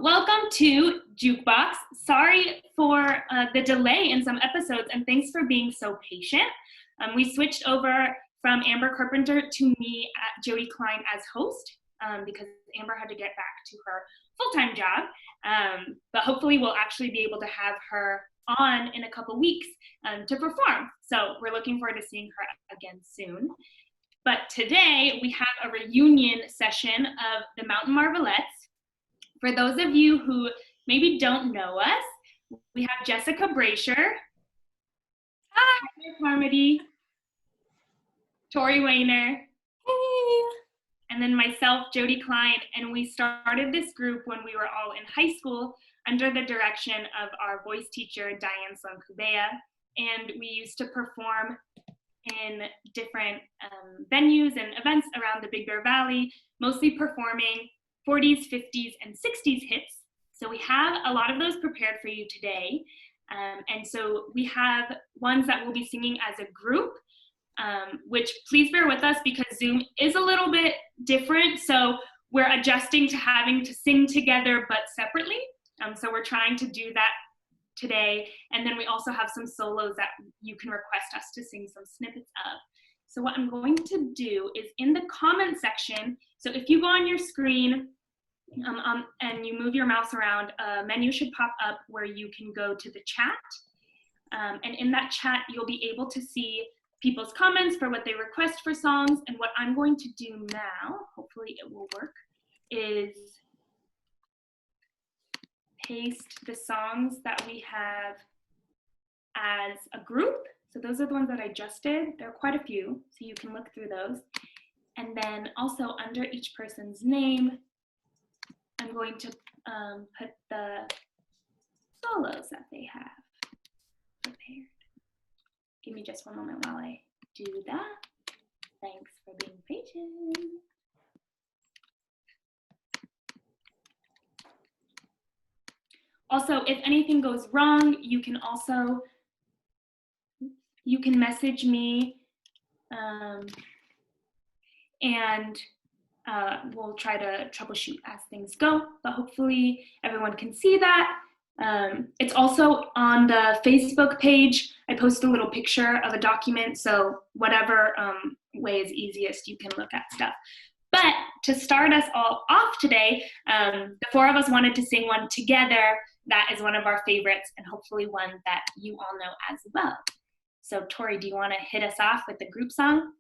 welcome to JukeBox. Sorry for the delay in some episodes, and thanks for being so patient. We switched over from Amber Carpenter to me, Jody Klein, as host because Amber had to get back to her full-time job. But hopefully we'll actually be able to have her on in a couple weeks to perform. So we're looking forward to seeing her again soon. But today we have a reunion session of the Mountain Marvelettes. For those of you who maybe don't know us, we have Jessica Brasher, hi, Carmody, Tori Wayner, hey, and then myself, Jody Klein. And we started this group when we were all in high school under the direction of our voice teacher, Diane Sloan-Kubea. And we used to perform in different venues and events around the Big Bear Valley, mostly performing 40s, 50s, and 60s hits. So we have a lot of those prepared for you today. And so we have ones that we'll be singing as a group, which please bear with us because Zoom is a little bit different. So we're adjusting to having to sing together but separately. So we're trying to do that today. And then we also have some solos that you can request us to sing some snippets of. So what I'm going to do is in the comment section, so if you go on your screen and you move your mouse around, a menu should pop up where you can go to the chat. And in that chat, you'll be able to see people's comments for what they request for songs. And what I'm going to do now, hopefully it will work, is paste the songs that we have as a group. So those are the ones that I just did. There are quite a few, so you can look through those. And then also under each person's name, I'm going to put the solos that they have prepared. Give me just one moment while I do that. Thanks for being patient. Also, if anything goes wrong, you can message me and we'll try to troubleshoot as things go, but hopefully everyone can see that. It's also on the Facebook page. I post a little picture of a document, so whatever way is easiest, you can look at stuff. But to start us all off today, the four of us wanted to sing one together that is one of our favorites and hopefully one that you all know as well. So Tori, do you want to hit us off with the group song?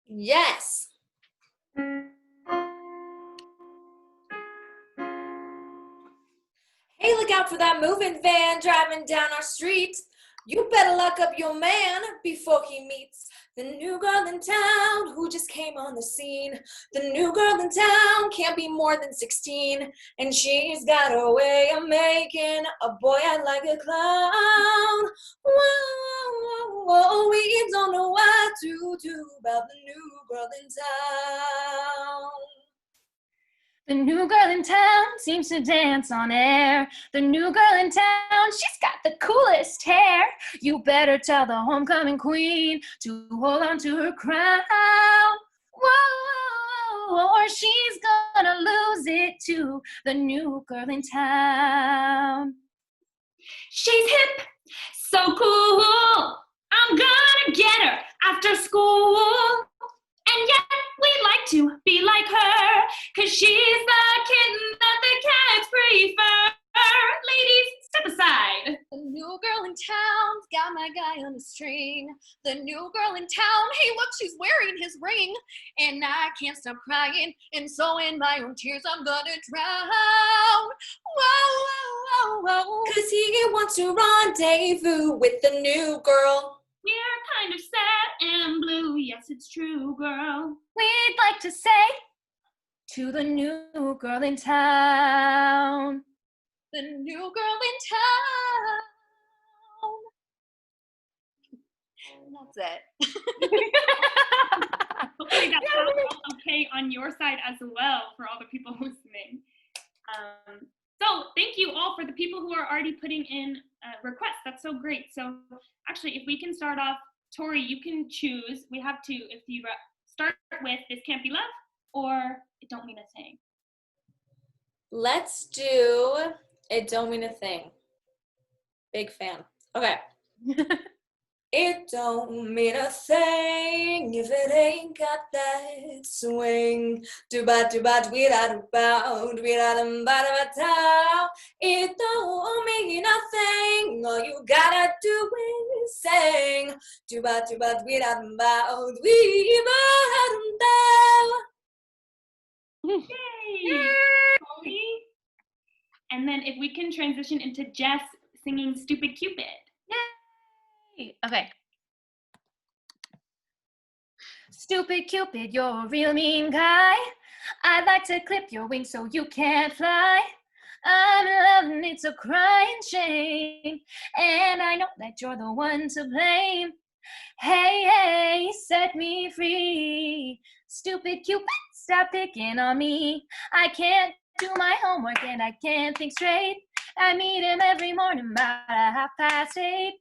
Yes. Hey, look out for that moving van driving down our street. You better lock up your man before he meets the new girl in town who just came on the scene. The new girl in town can't be more than 16, and she's got a way of making a boy act like a clown. Whoa, whoa, whoa, we don't know what to do about the new girl in town. The new girl in town seems to dance on air. The new girl in town, she's got the coolest hair. You better tell the homecoming queen to hold on to her crown. Whoa, or she's gonna lose it to the new girl in town. She's hip, so cool. I'm gonna get her after school. And yet we'd like to be like her, 'cause she's the kitten that the cats prefer. Ladies, step aside. The new girl in town's got my guy on the string. The new girl in town, hey look, she's wearing his ring. And I can't stop crying, and so in my own tears I'm gonna drown. Whoa, whoa, whoa, whoa. 'Cause he wants to rendezvous with the new girl. We're kind of sad and blue, yes it's true, girl. We'd like to say to the new girl in town. The new girl in town. That's it. Hopefully that sounds okay on your side as well for all the people listening. So thank you all for the people who are already putting in requests. That's so great. So actually, if we can start off, Tori, you can choose. We have to, if you start with This Can't Be Love or It Don't Mean a Thing. Let's do It Don't Mean a Thing. Big fan. Okay. It don't mean a thing if it ain't got that swing. Do-ba-do-ba, do-ba-do-ba, do-ba-do-ba-do-ba. It don't mean a thing. All you gotta do is sing. Do-ba-do-ba, do-ba-do-ba, do-ba-do-ba. Yay! Holly. And then if we can transition into Jess singing Stupid Cupid. Yay! Okay. Stupid Cupid, you're a real mean guy. I'd like to clip your wings so you can't fly. I'm in love and it's a crying shame. And I know that you're the one to blame. Hey, hey, set me free. Stupid Cupid, stop picking on me. I can't do my homework and I can't think straight. I meet him every morning about 8:30.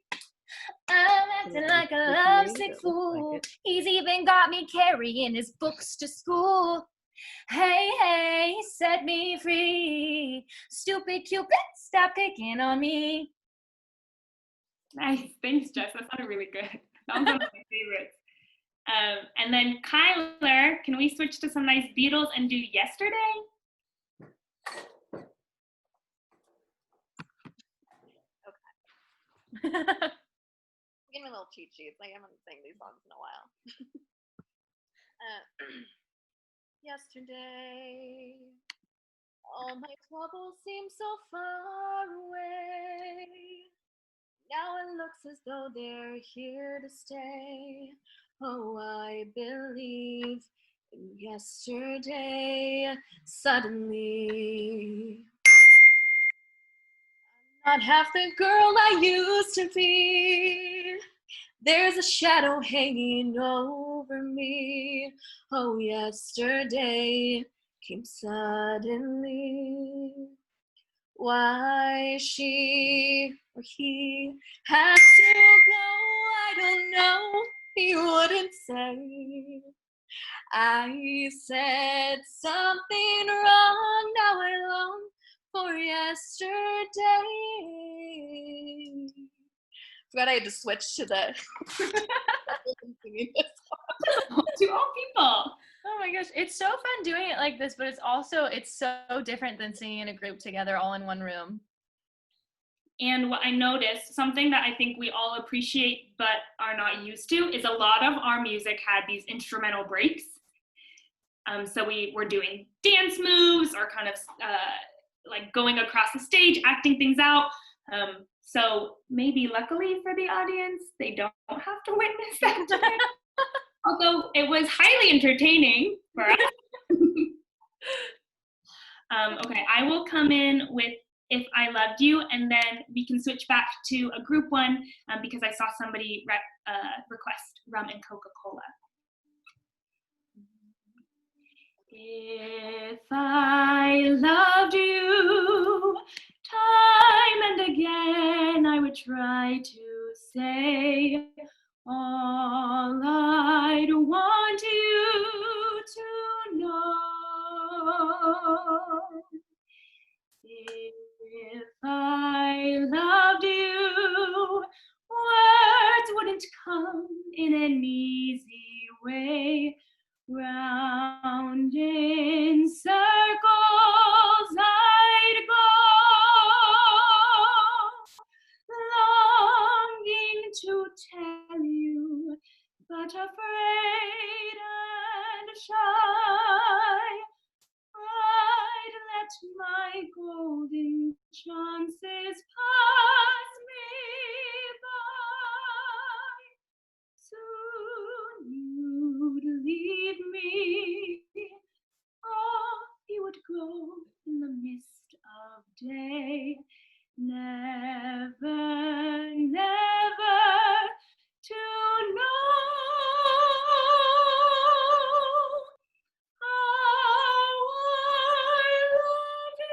I'm acting like a lovesick fool. He's even got me carrying his books to school. Hey, hey, set me free. Stupid Cupid, stop picking on me. Nice. Thanks, Jess. That sounded really good. That was one of my favorites. And then Kyler, can we switch to some nice Beatles and do Yesterday? Give me a little cheat sheets. I haven't sang these songs in a while. Yesterday, all my troubles seem so far away. Now it looks as though they're here to stay. Oh, I believe in yesterday. Suddenly, I'm not half the girl I used to be. There's a shadow hanging over me. Oh, yesterday came suddenly. Why she or he has to go, I don't know. He wouldn't say. I said something wrong. Now I long for yesterday. Forgot I had to switch to the To all people. Oh my gosh, it's so fun doing it like this, but it's so different than singing in a group together all in one room. And what I noticed, something that I think we all appreciate but are not used to, is a lot of our music had these instrumental breaks. So we were doing dance moves or kind of like going across the stage, acting things out. So maybe luckily for the audience, they don't have to witness that time. Although it was highly entertaining for us. Okay, I will come in with If I Loved You, and then we can switch back to a group one because I saw somebody request Rum and Coca-Cola. If I loved you, time and again I would try to say all I'd want you to know. If I loved you, words wouldn't come in an easy way. Round in circles I'd go, longing to tell you, but afraid and shy. I'd let my golden chances pass me by. Soon you'd leave me, off you would go in the mist of day. Never, never to know how I love you.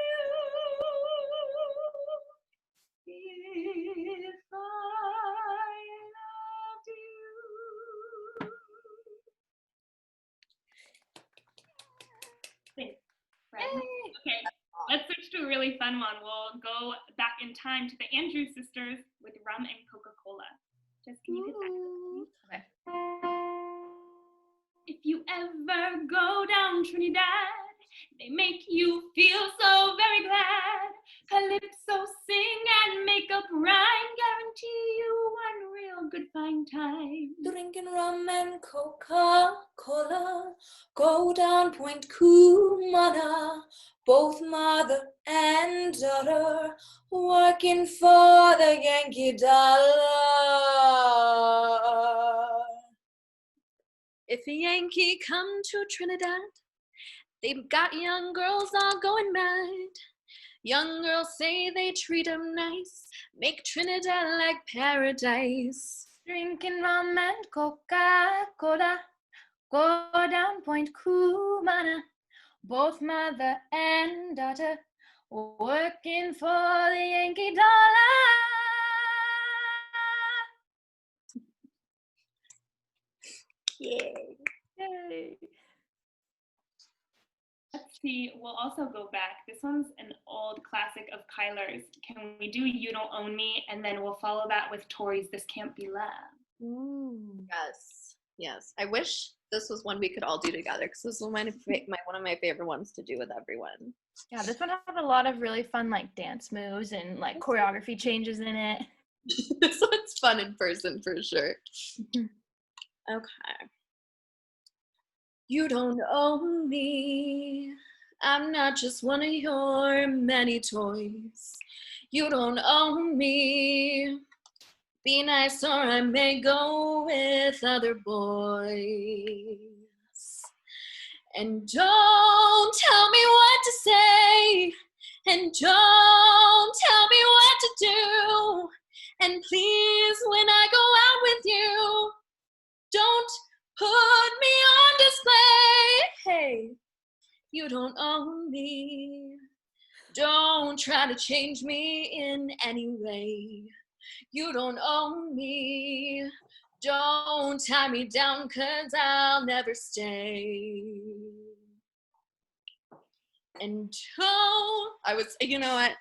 If I loved you. Thanks. Right. Okay, let's really fun one. We'll go back in time to the Andrews sisters with rum and Coca-Cola. Just can you hit that? Okay. If you ever go down Trinidad, they make you feel so very glad. Calypso sing and make up rhyme, guarantee you one real good fine time. Drinking rum and Coca-Cola, go down Point Cumana, both mother and daughter, working for the Yankee dollar. If a Yankee come to Trinidad, they've got young girls all going mad. Young girls say they treat them nice, make Trinidad like paradise. Drinking rum and Coca-Cola, go down Point Cumana, both mother and daughter, working for the Yankee dollar. Yay. Yay. Let's see, we'll also go back. This one's an old classic of Kyler's. Can we do You Don't Own Me? And then we'll follow that with Tori's This Can't Be Love. Ooh. Yes. I wish this was one we could all do together because this was one of my favorite ones to do with everyone. Yeah, this one had a lot of really fun like dance moves and like choreography changes in it. This one's fun in person for sure. Okay. You don't own me. I'm not just one of your many toys. You don't own me. Be nice or I may go with other boys. And don't tell me what to say. And don't tell me what to do. And please, when I go out with you, don't put me on display. Hey, you don't own me. Don't try to change me in any way. You don't own me. Don't tie me down, 'cause I'll never stay. And you know what?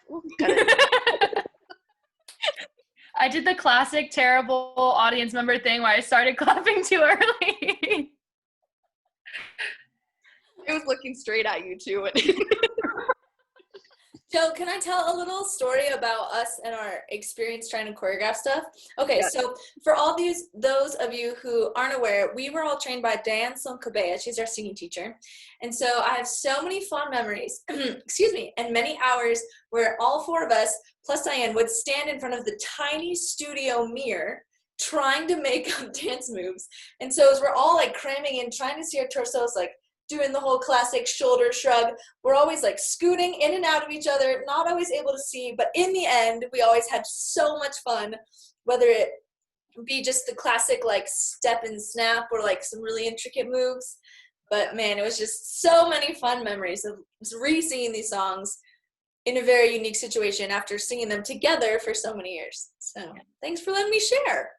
I did the classic terrible audience member thing where I started clapping too early. I was looking straight at you too. Joe, can I tell a little story about us and our experience trying to choreograph stuff? Okay, Yeah. So for all those of you who aren't aware, we were all trained by Diane Sonkabea. She's our singing teacher. And so I have so many fond memories, excuse me, and many hours where all four of us, plus Diane, would stand in front of the tiny studio mirror trying to make up dance moves. And so as we're all like cramming in, trying to see our torsos, like doing the whole classic shoulder shrug, we're always like scooting in and out of each other, not always able to see, but in the end, we always had so much fun, whether it be just the classic like step and snap or like some really intricate moves. But man, it was just so many fun memories of re-singing these songs in a very unique situation after singing them together for so many years. So thanks for letting me share.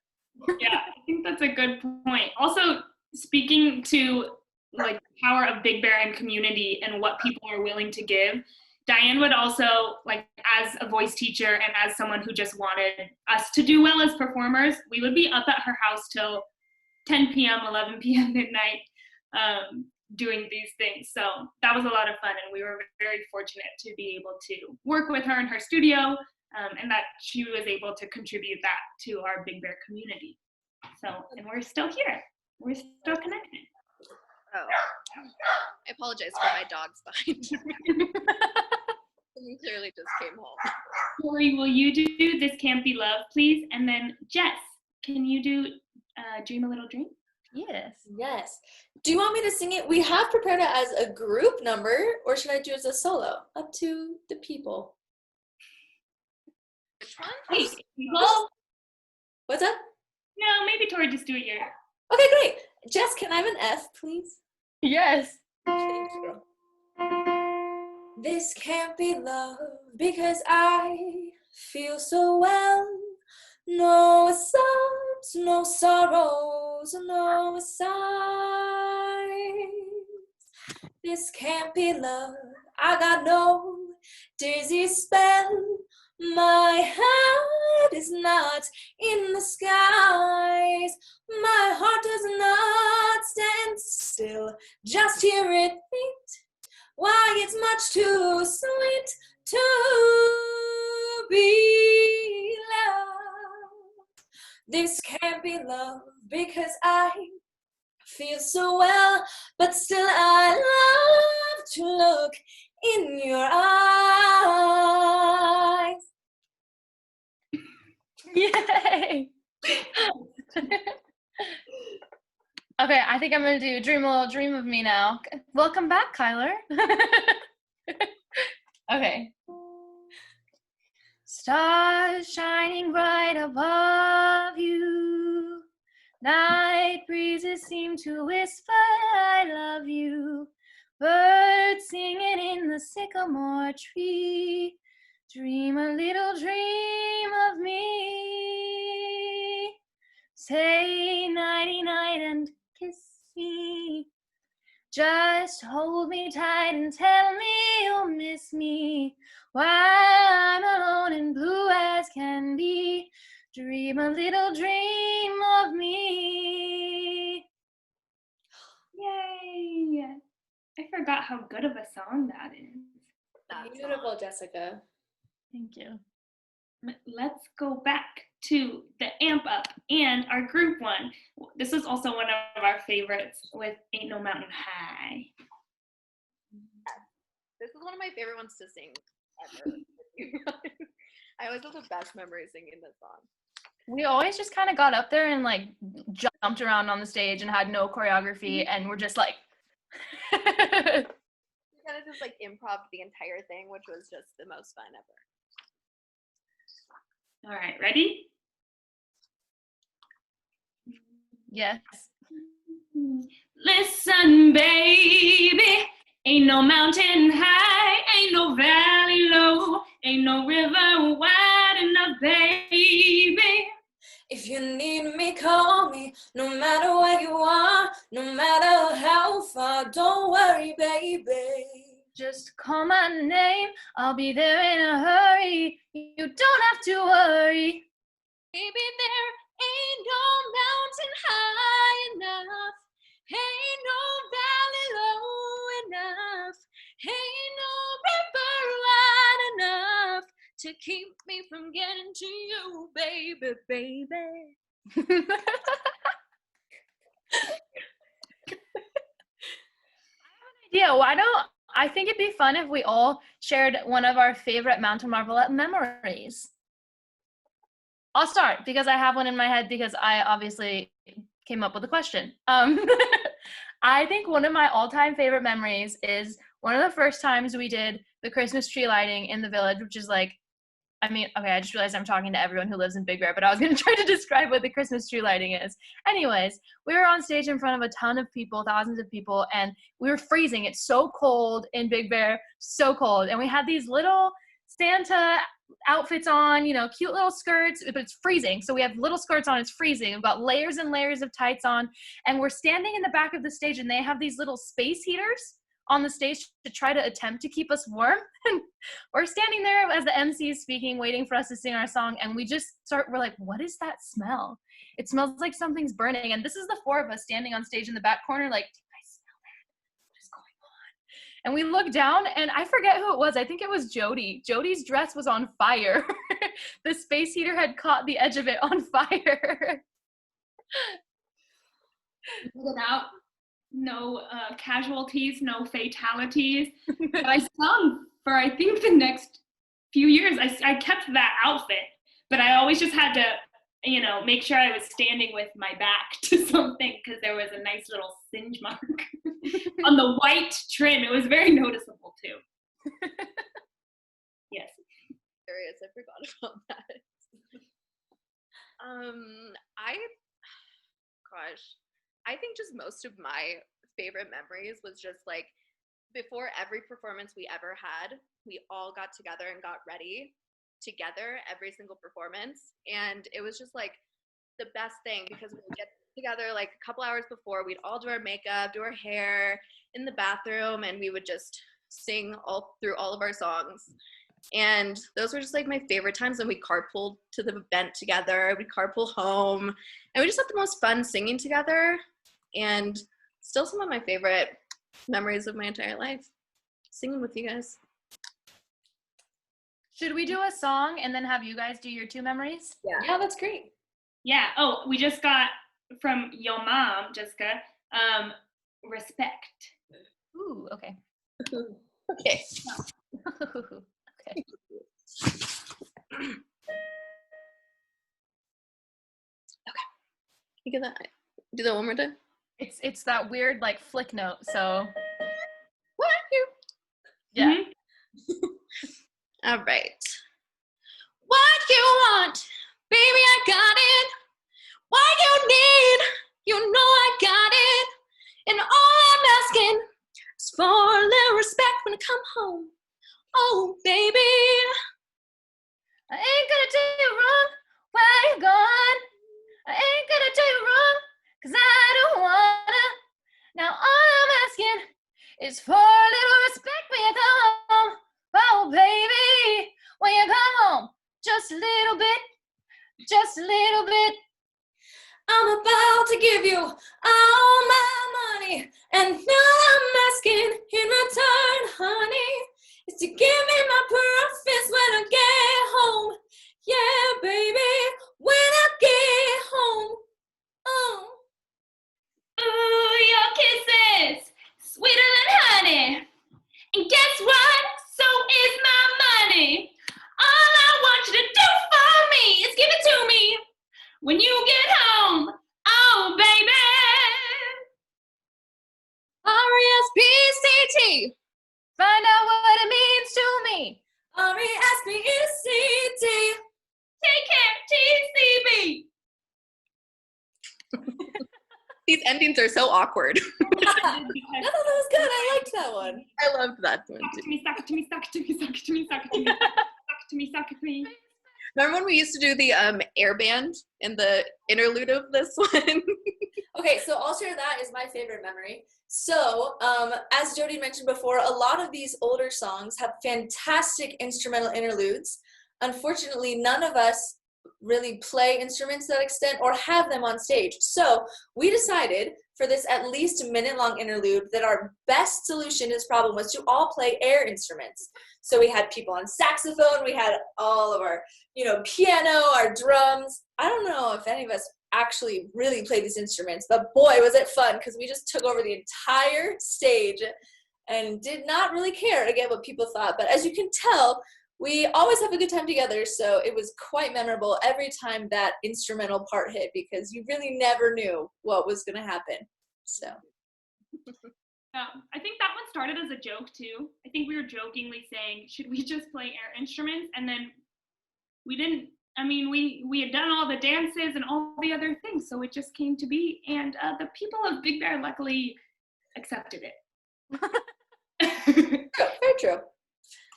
Yeah, I think that's a good point. Also, speaking to like power of Big Bear and community and what people are willing to give, Diane would also, like, as a voice teacher and as someone who just wanted us to do well as performers, we would be up at her house till 10 p.m., 11 p.m. midnight doing these things. So that was a lot of fun, and we were very fortunate to be able to work with her in her studio, and that she was able to contribute that to our Big Bear community. So, and we're still here. We're still connected. Oh, I apologize for my dogs behind me. He clearly just came home. Tori, will you do This Can't Be Love, please? And then Jess, can you do Dream a Little Dream? Yes. Yes. Do you want me to sing it? We have prepared it as a group number, or should I do it as a solo? Up to the people. Which one? Hey, Well, what's up? no, maybe Tori, just do it your. Okay, great. Jess, can I have an F, please? Yes. Thanks, girl. This can't be love because I feel so well. No sobs, no sorrows, no sighs. This can't be love. I got no dizzy spell. My heart is not in the skies. My heart does not stand still. Just hear it beat. Why, it's much too sweet to be loved. This can't be love because I feel so well, but still I love to look in your eyes. Yay! Okay, I think I'm gonna do Dream a Little Dream of Me now. Welcome back, Kyler. Okay. Stars shining bright above you. Night breezes seem to whisper, I love you. Birds singing in the sycamore tree. Dream a little dream of me. Say nighty-night and kiss me. Just hold me tight and tell me you'll miss me while I'm alone and blue as can be. Dream a little dream of me. Yay! I forgot how good of a song that is. Beautiful, Jessica. Thank you. Let's go back to the Amp Up and our group one. This is also one of our favorites with Ain't No Mountain High. This is one of my favorite ones to sing ever. I always have the best memories singing this song. We always just kind of got up there and like jumped around on the stage and had no choreography, and we're just like We kind of just like improv the entire thing, which was just the most fun ever. All right, ready? yes. Listen, baby, ain't no mountain high, ain't no valley low, ain't no river wide enough, baby. If you need me, call me, no matter where you are, no matter how far, don't worry, baby. Just call my name, I'll be there in a hurry. You don't have to worry. Maybe there ain't no mountain high enough, ain't no valley low enough, ain't no river wide enough to keep me from getting to you, baby, baby. Yeah, I think it'd be fun if we all shared one of our favorite Mountain Marvelette memories. I'll start because I have one in my head because I obviously came up with a question. I think one of my all-time favorite memories is one of the first times we did the Christmas tree lighting in the village, which is like, I mean, okay, I just realized I'm talking to everyone who lives in Big Bear, but I was going to try to describe what the Christmas tree lighting is. Anyways, we were on stage in front of a ton of people, thousands of people, and we were freezing. It's so cold in Big Bear, so cold. And we had these little Santa outfits on, you know, cute little skirts, but it's freezing. So we have little skirts on, it's freezing. We've got layers and layers of tights on, and we're standing in the back of the stage, and they have these little space heaters on the stage to try to attempt to keep us warm. We're standing there as the MC is speaking, waiting for us to sing our song, and we're like, what is that smell? It smells like something's burning. And this is the four of us standing on stage in the back corner, like, do I smell that? What is going on? And we look down, and I forget who it was. I think it was Jody. Jody's dress was on fire. The space heater had caught the edge of it on fire. Without no casualties, no fatalities. But I sung for, I think, the next few years. I kept that outfit, but I always just had to, you know, make sure I was standing with my back to something because there was a nice little singe mark on the white trim. It was very noticeable too. Yes. Serious, I forgot about that. I think just most of my favorite memories was just like before every performance we ever had, we all got together and got ready together every single performance. And it was just like the best thing because we would get together like a couple hours before, we'd all do our makeup, do our hair in the bathroom, and we would just sing all through all of our songs. And those were just like my favorite times. And we carpooled to the event together. We'd carpool home. And we just had the most fun singing together. And still some of my favorite memories of my entire life, singing with you guys. Should we do a song and then have you guys do your 2 memories? Yeah, that's great. Yeah. Oh, we just got from your mom, Jessica, respect. Ooh, okay. Okay. Okay. You get that? Do that one more time. It's that weird like flick note, so What you? yeah. Mhm. All right. What you want, baby, I got it. What you need, you know I got it. And all I'm asking is for a little respect when I come home. Oh, baby. I ain't gonna do you wrong. Where you gone? I ain't gonna do you wrong, 'cause I don't wanna. Now all I'm asking is for a little respect when you come home. Oh, baby, when you come home, just a little bit, just a little bit. I'm about to give you all my money, and all I'm asking in return, honey, is to give me my profits when I get home. Yeah, baby, when I get home. Oh. Ooh, your kisses, sweeter than honey. And guess what? So is my money. All I want you to do for me is give it to me when you get home. Oh, baby. R-E-S-P-C-T. Find out what it means to me. R-E-S-P-E-C-T. Take care, TCB. These endings are so awkward. I thought that was good. I liked that one. I loved that one Suck it too. to me, suck it to me, suck it to me, suck it to me, suck it to me, suck it to me, suck it to me. Remember when we used to do the air band in the interlude of this one? Okay, so I'll share that is my favorite memory. So, as Jody mentioned before, a lot of these older songs have fantastic instrumental interludes. Unfortunately, none of us really play instruments to that extent or have them on stage. So we decided for this at least minute-long interlude that our best solution to this problem was to all play air instruments. So we had people on saxophone, we had all of our, piano, our drums. I don't know if any of us actually really played these instruments, but boy, was it fun because we just took over the entire stage and did not really care again what people thought. But as you can tell, we always have a good time together, so it was quite memorable every time that instrumental part hit because you really never knew what was going to happen. So I think that one started as a joke too. I think we were jokingly saying, should we just play air instruments? And then we didn't. I mean, we had done all the dances and all the other things, so it just came to be. And the people of Big Bear luckily accepted it. very true.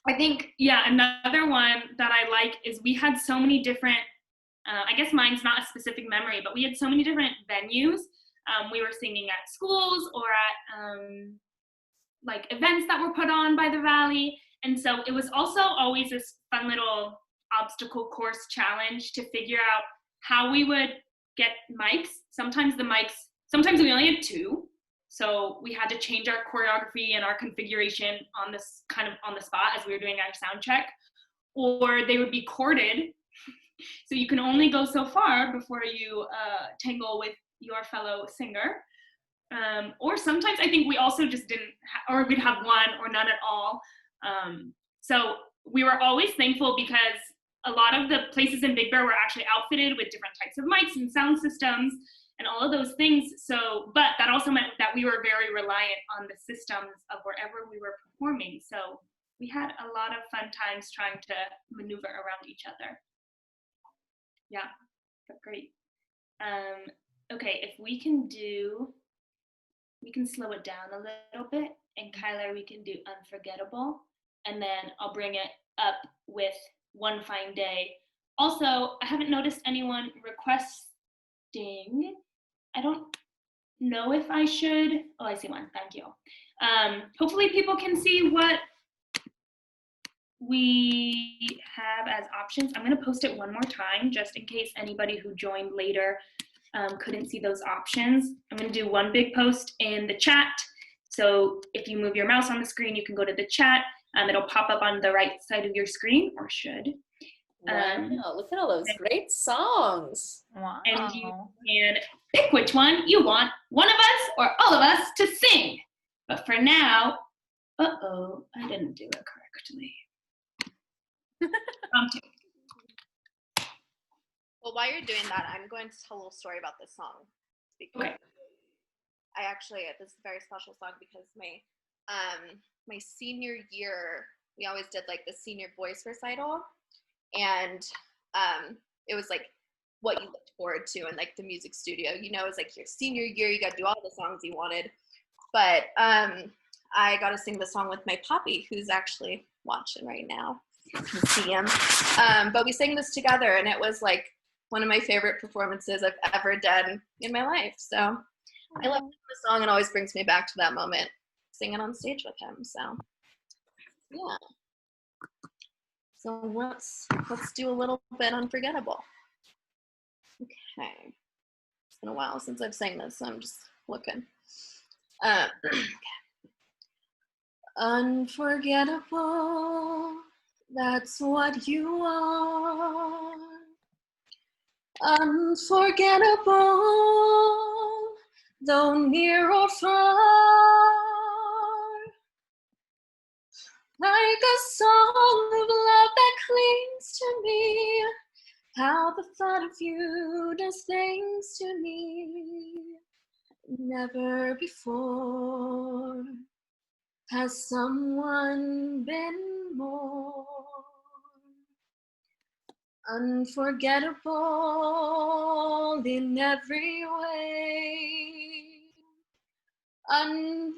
I think, another one that I like is we had so many different, I guess mine's not a specific memory, but we had so many different venues. We were singing at schools or at like events that were put on by the Valley. And so it was also always this fun little obstacle course challenge to figure out how we would get mics. Sometimes we only had 2. So we had to change our choreography and our configuration on this kind of on the spot as we were doing our sound check, or they would be corded. So you can only go so far before you tangle with your fellow singer. Or sometimes I think we also just didn't, or we'd have one or none at all. So we were always thankful because a lot of the places in Big Bear were actually outfitted with different types of mics and sound systems and all of those things. So, but that also meant that we were very reliant on the systems of wherever we were performing. So we had a lot of fun times trying to maneuver around each other. Yeah, but great. Okay, if we can slow it down a little bit, and Kyler, we can do Unforgettable, and then I'll bring it up with One Fine Day. Also, I haven't noticed anyone requesting. I don't know if I should. Oh, I see one. Thank you. Hopefully people can see what we have as options. I'm going to post it one more time just in case anybody who joined later couldn't see those options. I'm going to do one big post in the chat. So if you move your mouse on the screen, you can go to the chat. It'll pop up on the right side of your screen, or should. Wow, look at all those great songs. Wow. And you can pick which one you want one of us or all of us to sing. But for now, uh-oh, I didn't do it correctly. Well, while you're doing that, I'm going to tell a little story about this song. Okay. This is a very special song because my senior year, we always did like the senior voice recital, and it was like what you looked forward to in like the music studio. You know, it was like your senior year, you got to do all the songs you wanted. But I got to sing the song with my poppy, who's actually watching right now. You can see him. But we sang this together, and it was like one of my favorite performances I've ever done in my life. So I love the song, and always brings me back to that moment singing on stage with him. So yeah. So let's do a little bit Unforgettable. Okay. It's been a while since I've sang this, so I'm just looking. Unforgettable, that's what you are. Unforgettable, though near or far. Like a song of love that clings to me, how the thought of you does things to me. Never before has someone been more unforgettable in every way. And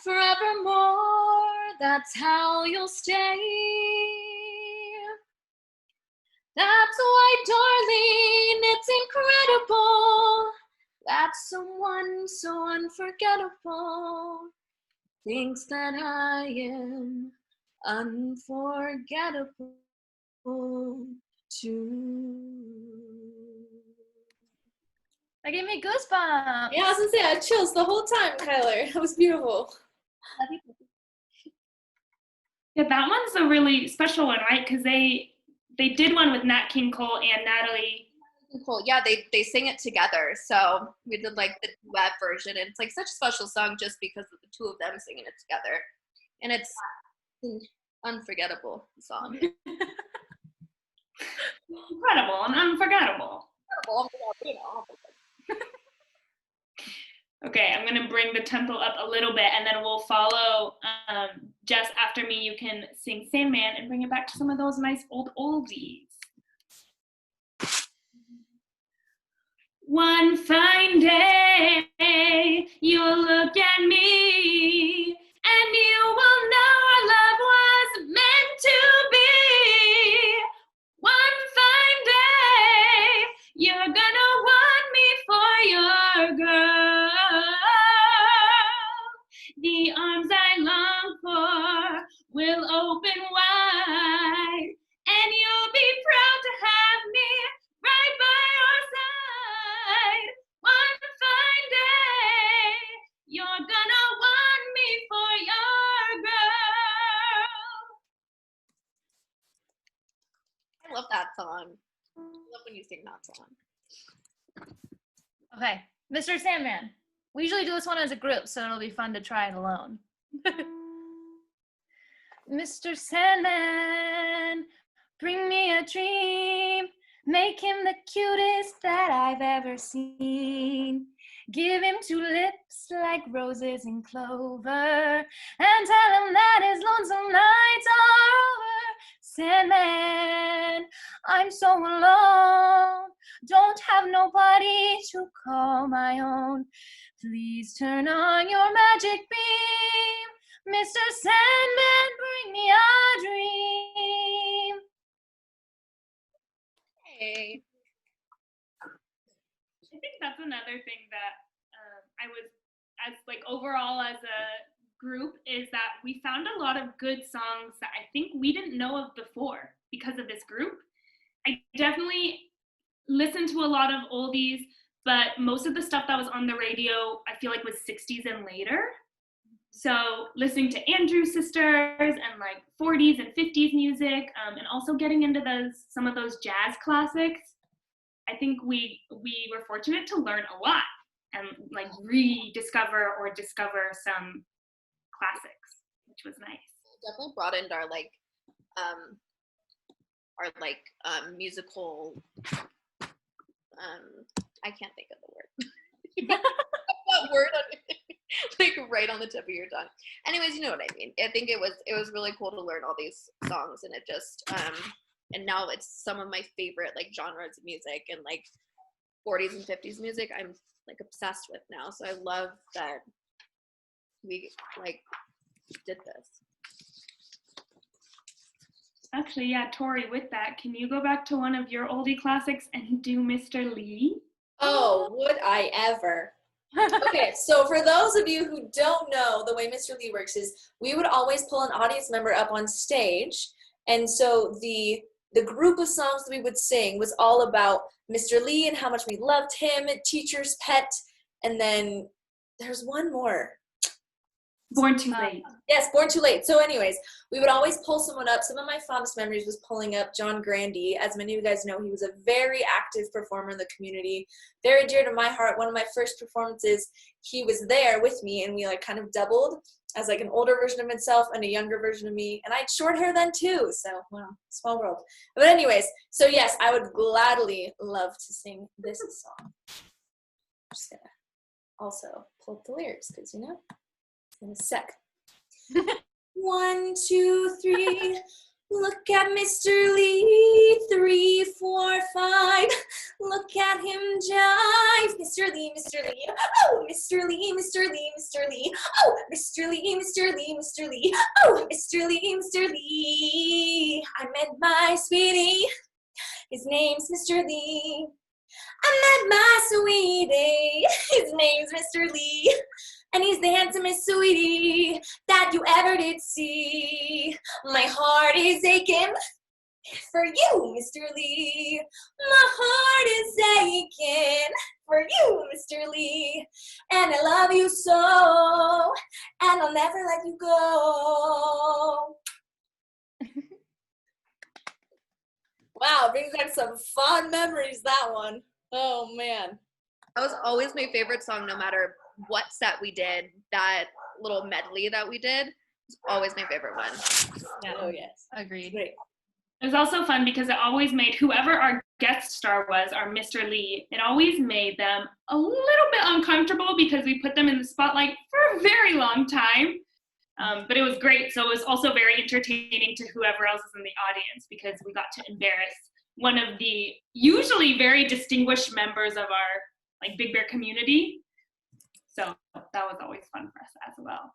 forevermore, that's how you'll stay. That's why, darling, it's incredible that someone so unforgettable thinks that I am unforgettable too. That gave me goosebumps. Yeah, I was gonna say I had chills the whole time, Kyler. That was beautiful. Yeah, that one's a really special one, right? Because they did one with Nat King Cole and Natalie. Cool. Yeah, they sing it together. So we did like the duet version, and it's like such a special song just because of the two of them singing it together. And it's an unforgettable song. Incredible and unforgettable. Okay, I'm gonna bring the tempo up a little bit, and then we'll follow Jess after me. You can sing Sandman and bring it back to some of those nice old oldies. One fine day, you'll look at me, and you will know our love was meant to be. One fine day, you're gonna want me for your girl. The arms I long for will open wide, and you'll be proud to have me right by your side. One fine day, you're gonna want me for your girl. I love that song. I love when you sing that song. Okay, Mr. Sandman. We usually do this one as a group, so it'll be fun to try it alone. Mr. Sandman, bring me a dream. Make him the cutest that I've ever seen. Give him two lips like roses and clover, and tell him that his lonesome nights are over. Sandman, I'm so alone. Don't have nobody to call my own. Please turn on your magic beam. Mr. Sandman, bring me a dream. Hey. I think that's another thing that as like overall as a group is that we found a lot of good songs that I think we didn't know of before because of this group. I definitely listened to a lot of oldies, but most of the stuff that was on the radio, I feel like was 60s and later. So listening to Andrews Sisters and like 40s and 50s music, and also getting into some of those jazz classics, I think we were fortunate to learn a lot and like rediscover or discover some classics, which was nice. Definitely broadened our musical. I can't think of the word. That word like right on the tip of your tongue. Anyways, you know what I mean. I think it was really cool to learn all these songs, and it just and now it's some of my favorite like genres of music, and like 40s and 50s music I'm like obsessed with now. So I love that we like did this. Actually, yeah, Tori, with that, can you go back to one of your oldie classics and do Mr. Lee? Oh, would I ever? Okay, so for those of you who don't know, the way Mr. Lee works is we would always pull an audience member up on stage, and so the group of songs that we would sing was all about Mr. Lee and how much we loved him, Teacher's Pet, and then there's one more. Born Too Late. Yes, Born Too Late. So anyways, we would always pull someone up. Some of my fondest memories was pulling up John Grandy. As many of you guys know, he was a very active performer in the community, very dear to my heart. One of my first performances, he was there with me, and we like kind of doubled as like an older version of himself and a younger version of me. And I had short hair then too, so wow, small world. But anyways, so yes, I would gladly love to sing this song. I'm just gonna also pull up the lyrics because you know. In a sec. 1, 2, 3. Look at Mr. Lee. 3, 4, 5. Look at him jive. Mr. Lee, Mr. Lee. Oh, Mr. Lee, Mr. Lee, Mr. Lee. Oh, Mr. Lee, Mr. Lee, Mr. Lee. Oh, Mr. Lee, Mr. Lee. I met my sweetie. His name's Mr. Lee. I met my sweetie. His name's Mr. Lee. And he's the handsomest sweetie that you ever did see. My heart is aching for you, Mr. Lee. My heart is aching for you, Mr. Lee. And I love you so, and I'll never let you go. Wow, brings back some fond memories, that one. Oh, man. That was always my favorite song, no matter what set we did. That little medley that we did was always my favorite one. Yeah. Oh, yes. Agreed. Great. It was also fun because it always made whoever our guest star was, our Mr. Lee, it always made them a little bit uncomfortable because we put them in the spotlight for a very long time. But it was great. So it was also very entertaining to whoever else is in the audience because we got to embarrass one of the usually very distinguished members of our like Big Bear community. So that was always fun for us as well.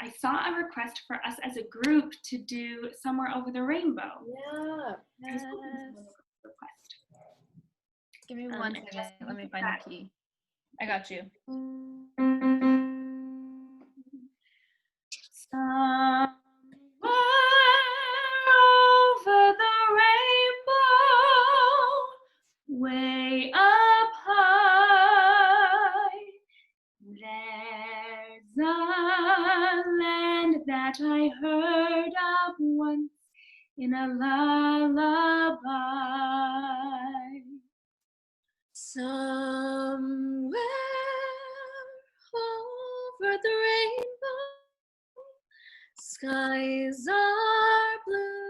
I saw a request for us as a group to do Somewhere Over the Rainbow. Yeah. Yes. Request. Give me one second. Let me find the key. I got you. Somewhere over the rainbow, way up high, there's a land that I heard of once in a lullaby. Somewhere over the rainbow, skies are blue,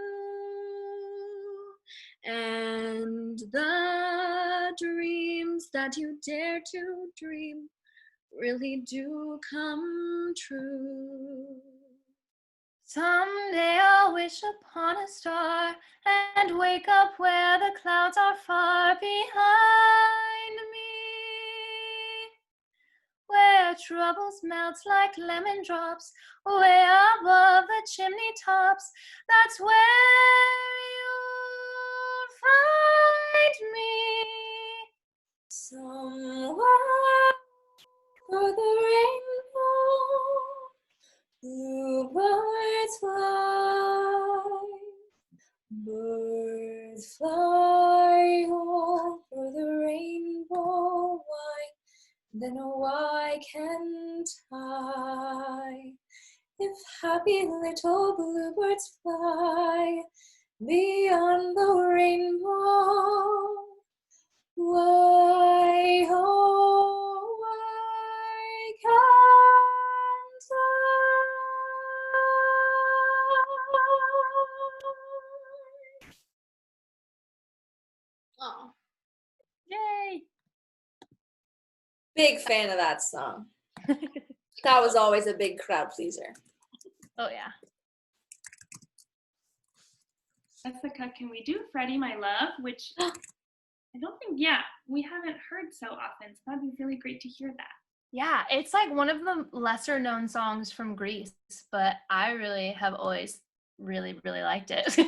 and the dreams that you dare to dream really do come true. Someday I'll wish upon a star and wake up where the clouds are far behind me, where troubles melt like lemon drops way above the chimney tops. That's where you'll find me. Somewhere Birds fly over the rainbow, why, then why can't I? If happy little bluebirds fly beyond the rainbow, why, oh, why can't I? Oh. Yay! Big fan of that song. That was always a big crowd pleaser. Oh yeah. Jessica, can we do Freddie My Love? Which I don't think, we haven't heard so often. So that'd be really great to hear that. Yeah, it's like one of the lesser known songs from Greece, but I really have always really, really liked it.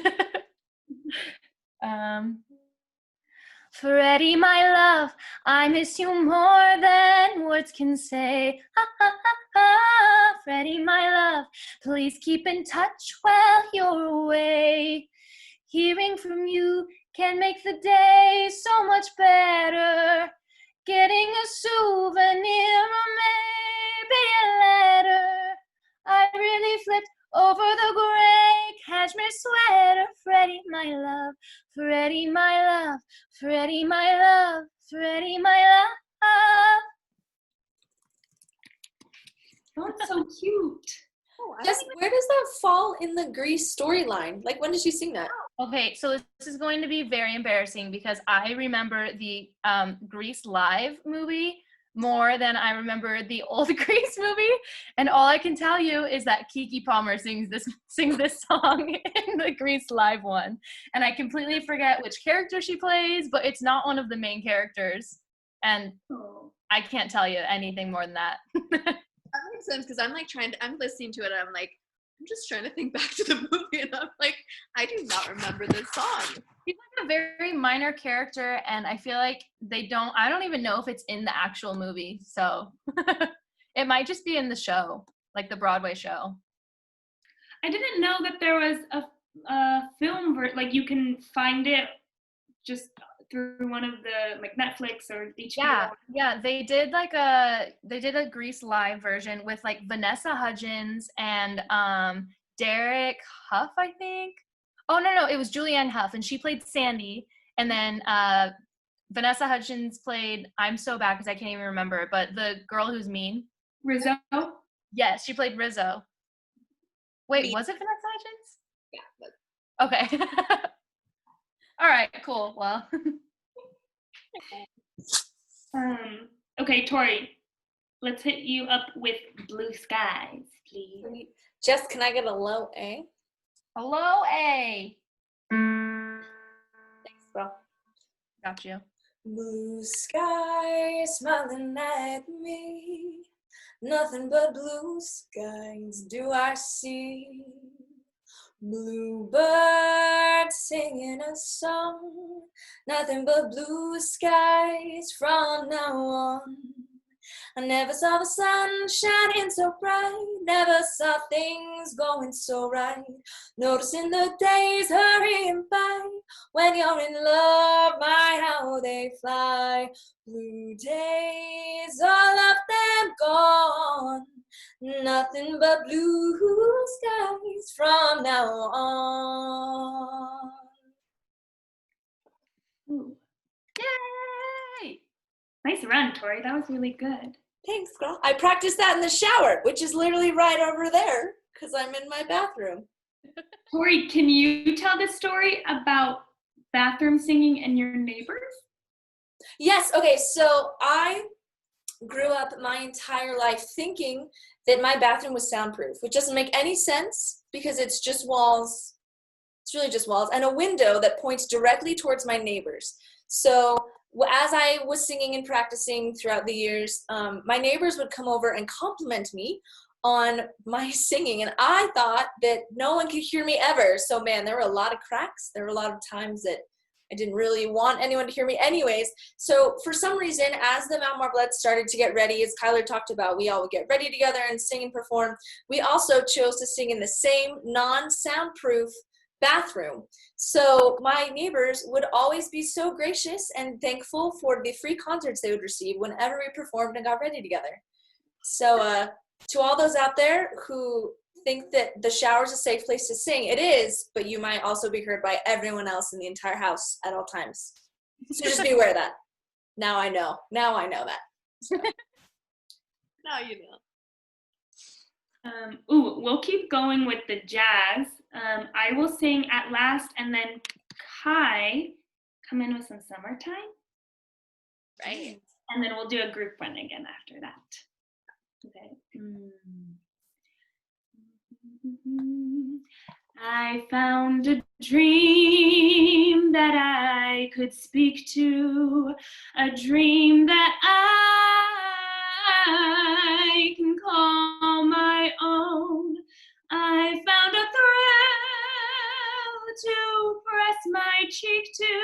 Freddie, my love, I miss you more than words can say. Ha, ha, ha, ha. Freddie, my love, please keep in touch while you're away. Hearing from you can make the day so much better. Getting a souvenir or maybe a letter. I really flipped over the gray cashmere sweater. Freddie, my love, Freddie, my love, Freddie, my love, Freddie, my love. Oh, it's so cute. Oh, Just where does that fall in the Grease storyline? Like, when did you sing that? Okay, so this is going to be very embarrassing because I remember the Grease Live movie more than I remember the old Grease movie, and all I can tell you is that Keke Palmer sings this song in the Grease Live one, and I completely forget which character she plays, but it's not one of the main characters, and I can't tell you anything more than that. That makes sense because I'm listening to it and I'm just trying to think back to the movie and I'm like, I do not remember this song. He's like a very minor character, and I feel like I don't even know if it's in the actual movie, so it might just be in the show, like the Broadway show. I didn't know that there was a film, like you can find it just through one of the, like Netflix or HBO. Yeah, they did a Grease Live version with like Vanessa Hudgens and Derek Huff, I think. Oh no, it was Julianne Hough, and she played Sandy, and then Vanessa Hudgens played, I'm so bad because I can't even remember, but the girl who's mean. Rizzo? Yes, she played Rizzo. Wait, was it Vanessa Hudgens? Yeah. Okay. All right, cool. Well. Okay, Tori, let's hit you up with Blue Skies, please. Jess, can I get a low A? A low A. Thanks, bro. Got you. Blue sky smiling at me. Nothing but blue skies do I see. Bluebirds singing a song. Nothing but blue skies from now on. I never saw the sun shining so bright. Never saw things going so right. Noticing the days hurrying by. When you're in love, my how they fly. Blue days, all of them gone. Nothing but blue skies from now on. Ooh. Yay! Nice run, Tori. That was really good. Thanks, girl. I practiced that in the shower, which is literally right over there because I'm in my bathroom. Tori, can you tell the story about bathroom singing and your neighbors? Yes, okay, so I grew up my entire life thinking that my bathroom was soundproof, which doesn't make any sense because it's just walls. It's really just walls and a window that points directly towards my neighbors. So as I was singing and practicing throughout the years, my neighbors would come over and compliment me on my singing, and I thought that no one could hear me ever. So man, there were a lot of cracks. There were a lot of times that I didn't really want anyone to hear me anyways. So for some reason, as the Mount Marvelettes started to get ready, as Kyler talked about, we all would get ready together and sing and perform. We also chose to sing in the same non-soundproof bathroom. So my neighbors would always be so gracious and thankful for the free concerts they would receive whenever we performed and got ready together. So to all those out there who think that the shower is a safe place to sing, it is, but you might also be heard by everyone else in the entire house at all times. So just be aware of that. Now I know that. So. Now you know. We'll keep going with the jazz. I will sing At Last, and then Kai come in with some Summertime. Right. And then we'll do a group one again after that. Okay. I found a dream that I could speak to, a dream that I can call my own. I found a thrill to press my cheek to,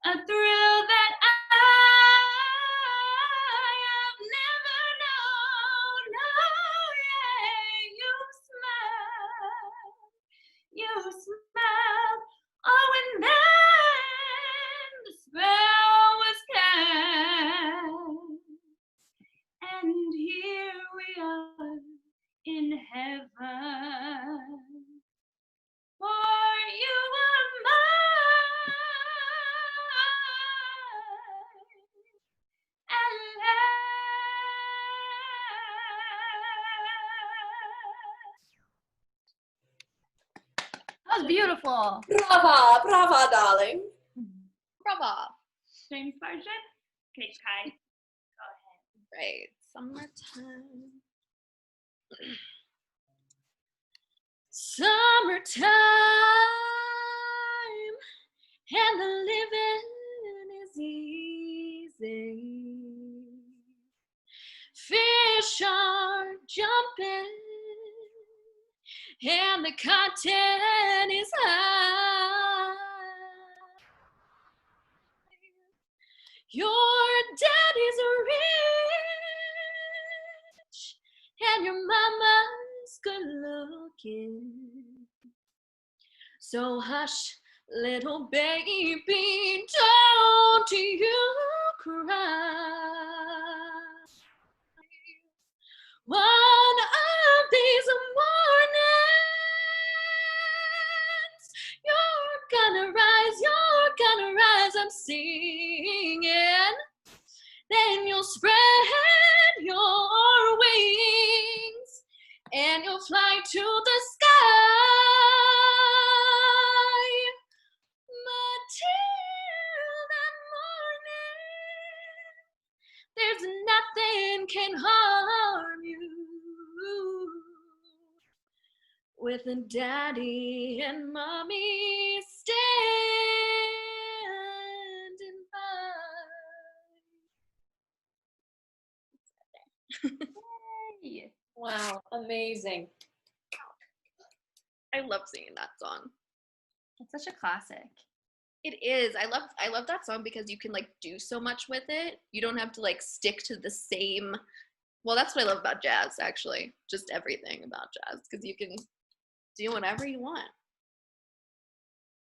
a thrill that I have never known. Oh yeah, you smiled, oh, and then the spell was cast, and here we are in heaven, for you are mine at last. That was beautiful. Brava, darling. Bravo. James version? Okay, Kai, go ahead. Right. Summertime. Summertime, and the living is easy. Fish are jumping, and the cotton is high. Your daddy's rich, and your mama's good looking. So hush, little baby, don't you cry. One of these mornings, you're gonna rise, I'm singing. Then you'll spread your wings, and you'll fly to the sky. But till that morning, there's nothing can harm you. With a daddy and mommy standing by. Yay. Wow, amazing. I love singing that song. It's such a classic. It is. I love that song because you can like do so much with it. You don't have to like stick to the same. Well, that's what I love about jazz, actually. Just everything about jazz, because you can do whatever you want.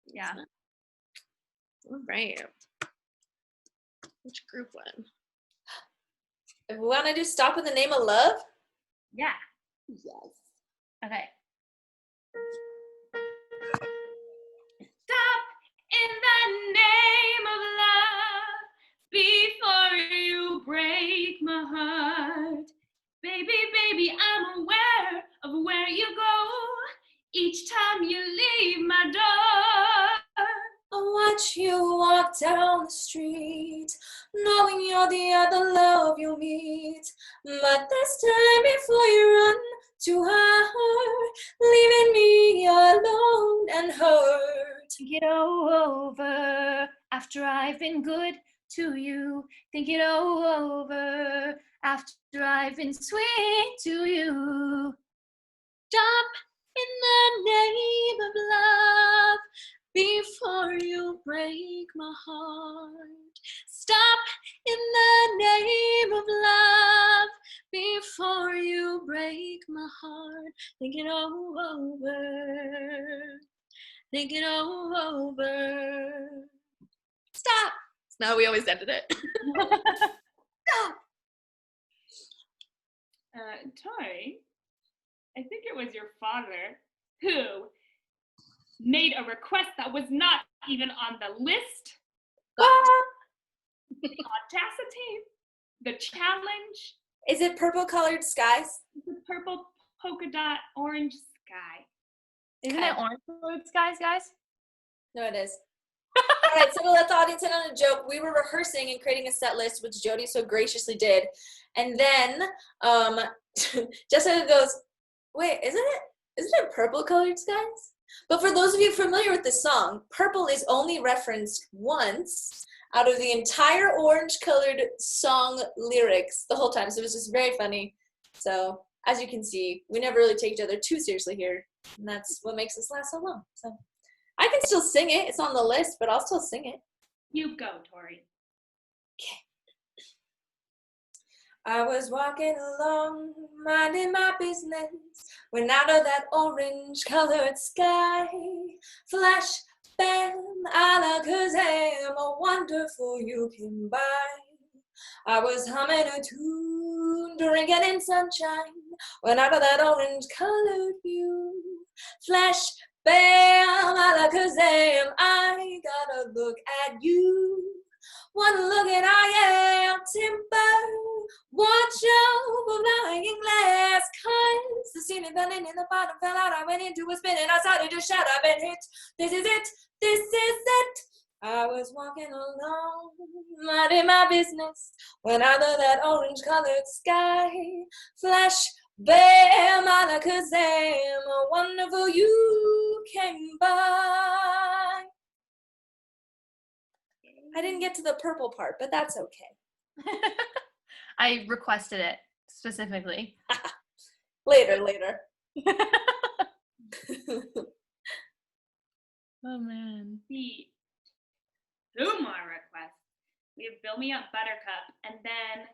Yeah. All right. Which group one? If we want to do Stop in the Name of Love? Yeah. Yes. Okay. Stop in the name of love before you break my heart. Baby, I'm aware of where you go each time you leave my door. I watch you walk down the street, knowing you're the other love you'll meet. But this time before you run to her, leaving me alone and hurt. Think it all over after I've been good to you. Think it all over after I've been sweet to you. Stop in the name of love before you break my heart. Stop in the name of love before you break my heart. Think it all over think it over. Stop. No, we always ended it. Stop. Tori, I think it was your father who made a request that was not even on the list. The audacity, the challenge. Is it purple colored skies? The purple polka dot orange sky. Isn't it orange colored skies, guys? No, it is. All right, so to let the audience in on a joke, we were rehearsing and creating a set list, which Jody so graciously did. And then Jessica goes, wait, isn't it purple colored skies? But for those of you familiar with this song, purple is only referenced once out of the entire orange colored song lyrics the whole time. So it was just very funny. So as you can see, we never really take each other too seriously here. And that's what makes us last so long. So I can still sing it. It's on the list, but I'll still sing it. You go, Tori. Okay. I was walking along, minding my business, when out of that orange-colored sky, flash, bam, alakazam, a wonderful you came by. I was humming a tune, drinking in sunshine, when out of that orange-colored view, flash, bam, alakazam, I gotta look at you. One look and I am timber. Watch out for flying glass, cause the ceiling fell in the bottom fell out. I went into a spin and I started to shout. I've been hit. This is it. This is it. I was walking along, minding my business, when out of that orange-colored sky, flash, bam, alakazam, a wonderful you came by. I didn't get to the purple part, but that's okay. I requested it specifically. Later. Oh man. The two more requests. We have Build Me Up Buttercup, and then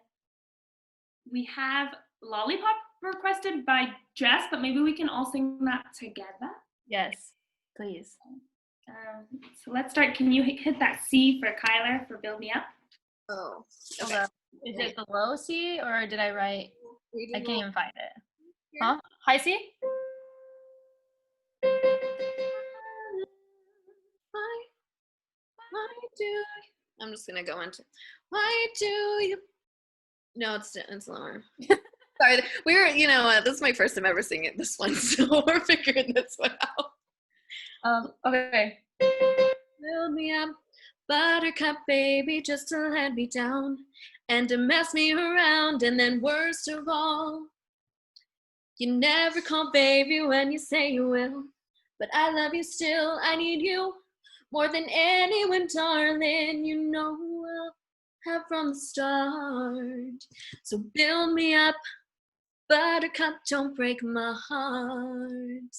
we have Lollipop requested by Jess, but maybe we can all sing that together. Yes, please. So let's start. Can you hit that C for Kyler for Build Me Up? Oh. Hold up. Is it the low C or did I write? I can't even find it. Huh? High C? Why do you? I'm just gonna go into. Why do you? No, it's lower. Sorry, we were. This is my first time ever singing this one, so we're figuring this one out. Okay. Build me up, buttercup baby, just to let me down and to mess me around, and then worst of all, you never call baby when you say you will, but I love you still. I need you more than anyone, darling. You know I'll have from the start. So build me up, buttercup, don't break my heart.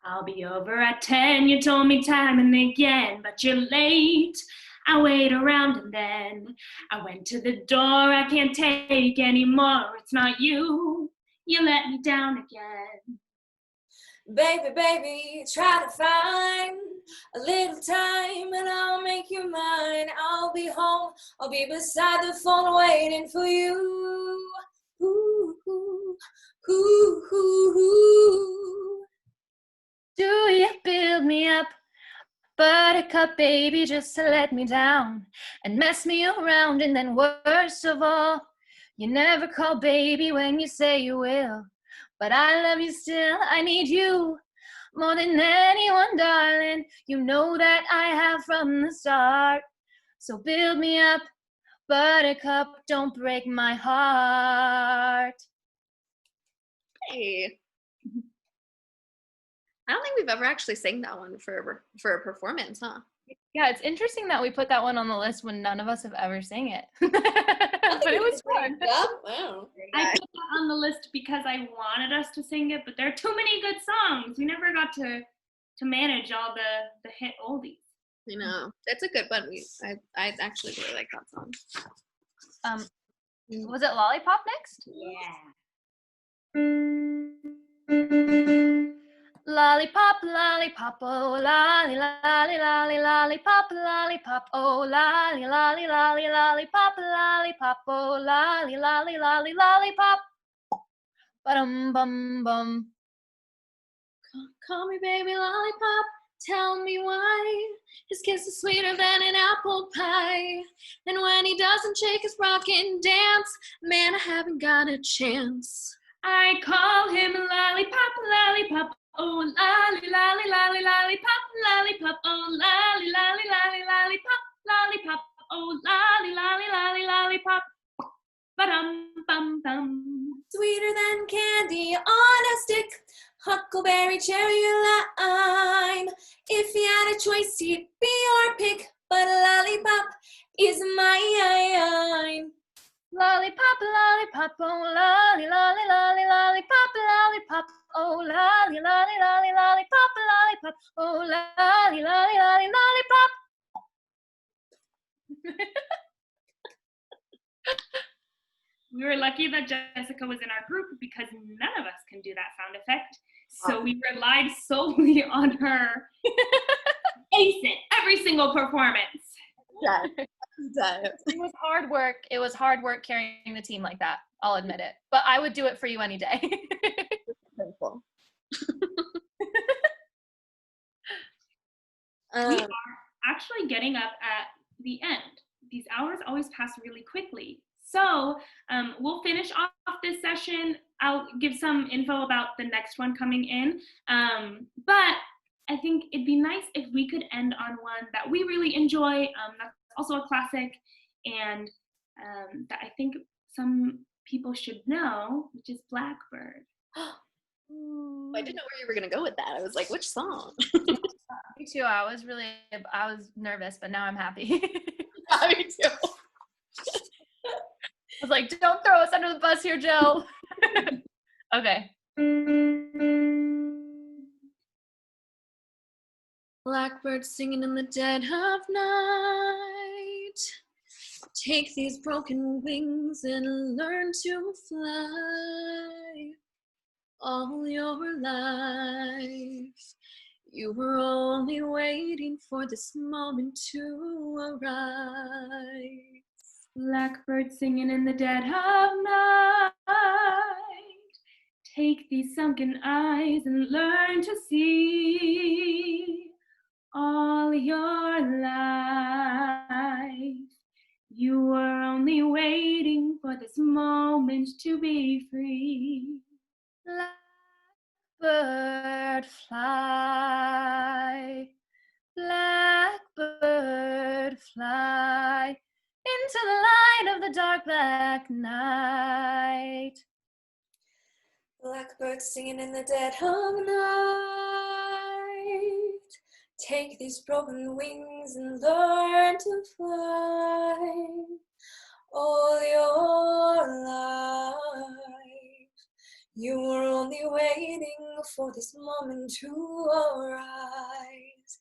I'll be over at 10, you told me time and again, but you're late. I wait around and then I went to the door. I can't take anymore. It's not you. You let me down again. Baby, try to find a little time and I'll make you mine. I'll be home, I'll be beside the phone waiting for you. Ooh, ooh, ooh, ooh, ooh. Do you build me up, buttercup baby, just to let me down and mess me around, and then worst of all, you never call baby when you say you will, but I love you still. I need you more than anyone, darling. You know that I have from the start. So build me up, buttercup, don't break my heart. Hey. I don't think we've ever actually sang that one for a performance, huh? Yeah, it's interesting that we put that one on the list when none of us have ever sang it. But it was fun. Wow. I put that on the list because I wanted us to sing it, but there are too many good songs. We never got to manage all the hit oldies. I know. That's a good one. I actually really like that song. Was it Lollipop next? Yeah. Lollipop, lollipop, oh lolly, lolly, lolly, lollipop, lollipop, oh lolly, lolly, lolly, lollipop, lollipop, oh lolly, lolly, lolly, lollipop. Ba-dum bum bum. Call me baby lollipop, tell me why his kiss is sweeter than an apple pie. And when he doesn't shake his rock and dance, man, I haven't got a chance. I call him lollipop, lollipop, oh lolly, lolly, lolly, lollipop, lollipop, oh lolly, lolly, lolly, lollipop, lollipop, oh lolly, lolly, lolly, lollipop. Ba-dum bum bum. Sweeter than candy on a stick, huckleberry, cherry, lime. If he had a choice, he'd be your pick, but a lollipop is mine. Lollipop, lollipop, oh lolly, lolly, lolly, lollipop, lollipop, oh lolly, lolly, lolly, lollipop, lollipop, oh lolly, lolly, lolly, lollipop. We were lucky that Jessica was in our group because none of us can do that sound effect. So we relied solely on her ace it every single performance. Yeah. It was hard work. It was hard work carrying the team like that. I'll admit it. But I would do it for you any day. Thankful. We are actually getting up at the end. These hours always pass really quickly. So we'll finish off this session. I'll give some info about the next one coming in. But I think it'd be nice if we could end on one that we really enjoy. That's also a classic, and that I think some people should know, which is Blackbird. I didn't know where you were going to go with that. I was like, which song? Me too. I was nervous, but now I'm happy. Yeah, me too. I was like, don't throw us under the bus here, Jill. Okay. Blackbird singing in the dead of night. Take these broken wings and learn to fly. All your life, you were only waiting for this moment to arise. Blackbird singing in the dead of night. Take these sunken eyes and learn to see. All your life, you were only waiting for this moment to be free. Blackbird fly, blackbird fly, into the light of the dark black night. Blackbird singing in the dead of night. Take these broken wings and learn to fly. All your life, you were only waiting for this moment to arise.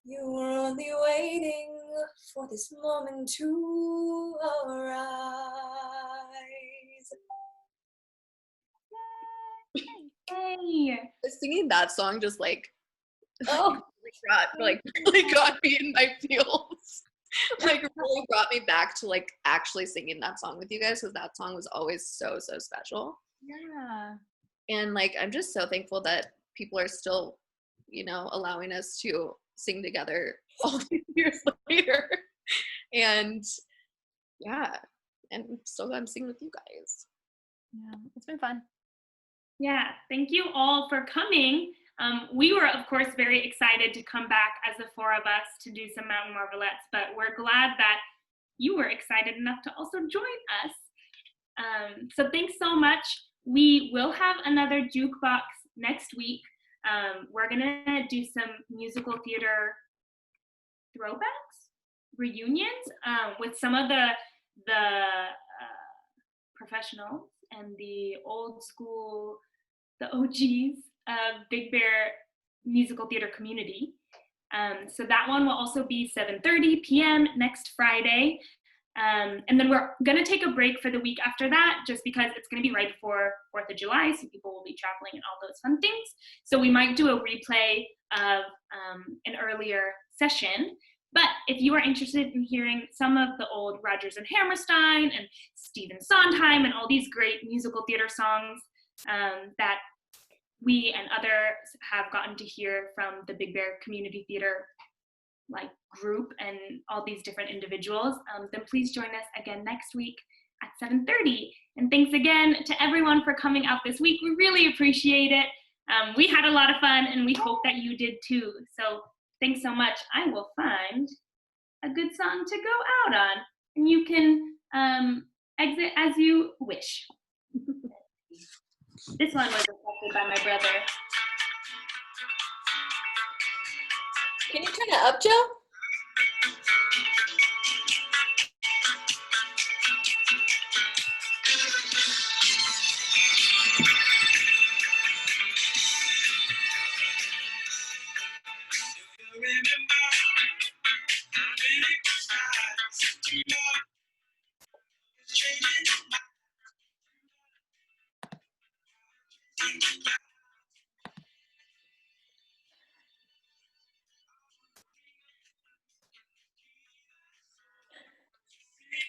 You were only waiting for this moment to arise. Hey. Singing that song just really got me in my feels. Really brought me back to actually singing that song with you guys, because that song was always so special. Yeah. And I'm just so thankful that people are still, allowing us to sing together all these years later. And yeah, and still I'm singing with you guys. Yeah, it's been fun. Yeah, thank you all for coming. We were, of course, very excited to come back as the four of us to do some Mountain Marvelettes, but we're glad that you were excited enough to also join us. So thanks so much. We will have another JukeBox next week. We're gonna do some musical theater throwbacks, reunions, with some of the professionals and the old school, the OGs of Big Bear musical theater community. So that one will also be 7:30 p.m. next Friday. And then we're going to take a break for the week after that, just because it's going to be right before 4th of July, so people will be traveling and all those fun things. So we might do a replay of an earlier session. But if you are interested in hearing some of the old Rodgers and Hammerstein and Stephen Sondheim and all these great musical theater songs that we and others have gotten to hear from the Big Bear Community Theater group and all these different individuals, then please join us again next week at 7:30. And thanks again to everyone for coming out this week. We really appreciate it. We had a lot of fun, and we hope that you did too. So thanks so much. I will find a good song to go out on, and you can exit as you wish. This one was requested by my brother. Can you turn it up, Joe?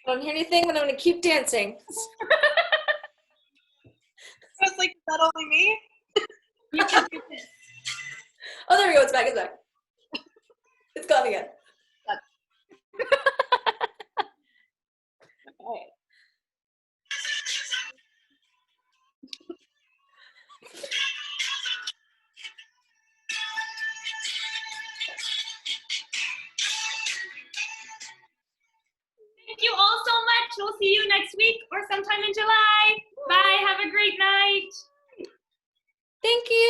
I don't hear anything, but I'm going to keep dancing. I was like, is that only me? You can do this. Oh, there we go. It's back. It's back. It's gone again. Okay. Thank you all so much. We'll see you next week or sometime in July. Bye. Have a great night. Thank you.